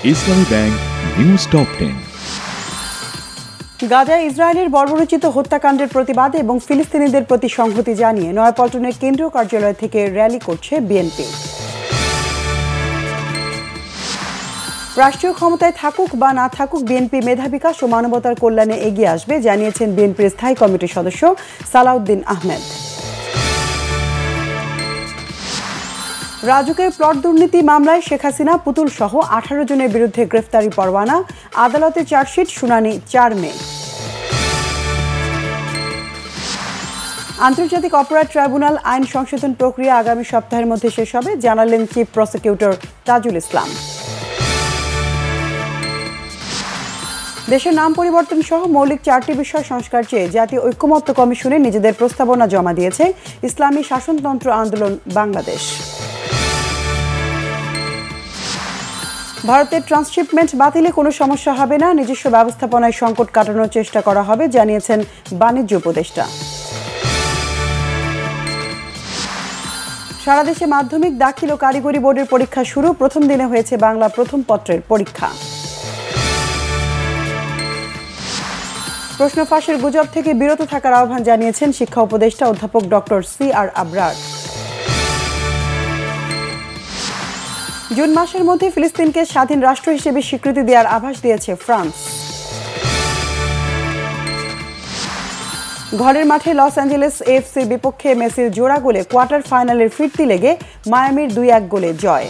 ইসলামী bank news top 10। গাজায় ইসরায়েলের বর্বরোচিত হত্যাকাণ্ডের প্রতিবাদে এবং ফিলিস্তিনিদের প্রতি সংহতি জানিয়ে নয়াপল্টনের কেন্দ্রীয় কার্যালয় থেকে র্যালি করছে বিএনপি। রাষ্ট্রীয় ক্ষমতায় থাকুক বা না থাকুক বিএনপি মেধা বিকাশ ও মানবতার কল্যাণে এগিয়ে আসবে জানিয়েছেন বিএনপির স্থায়ী কমিটির সদস্য সালাউদ্দিন আহমেদ। রাজুকের প্লট দুর্নীতি মামলায় শেখ হাসিনা পুতুল সহ 18 জনের বিরুদ্ধে গ্রেফতারি পরোয়ানা, আদালতে চার্জশিট, শুনানি 4 মে। আন্তর্জাতিক অপরাধ ট্রাইব্যুনাল আইন সংশোধন প্রক্রিয়া আগামী সপ্তাহের মধ্যে শেষ হবে জানালেন চিফ প্রসিকিউটর তাজুল ইসলাম। দেশের নাম পরিবর্তন সহ মৌলিক 4টি বিষয় সংস্কার চেয়ে জাতীয় ঐক্যমত্য কমিশনে নিজেদের প্রস্তাবনা জমা দিয়েছে ইসলামী শাসনতন্ত্র আন্দোলন বাংলাদেশ। ভারতের ট্রান্সশিপমেন্ট বাতিলে কোনো সমস্যা হবে না, নিজস্ব ব্যবস্থাপনায় সংকট কাটানোর চেষ্টা করা হবে জানিয়েছেন বাণিজ্য উপদেষ্টা। সারা দেশে মাধ্যমিক দাখিল ও কারিগরি বোর্ডের পরীক্ষা শুরু, প্রথম দিনে হয়েছে বাংলা প্রথম পত্রের পরীক্ষা। প্রশ্ন ফাঁসের গুজব থেকে বিরত থাকার আহ্বান জানিয়েছেন শিক্ষা উপদেষ্টা অধ্যাপক ডক্টর CR আবরার। জুন মাসের মধ্যে ফিলিস্তিনকে স্বাধীন রাষ্ট্র হিসেবে স্বীকৃতি দেওয়ার আভাস দিয়েছে ফ্রান্স। ঘরের মাঠে লস অ্যাঞ্জেলেস AFC'র বিপক্ষে মেসির জোড়া গোলে কোয়ার্টার ফাইনালের ফিরতি লেগে মায়ামির 2-1 গোলে জয়।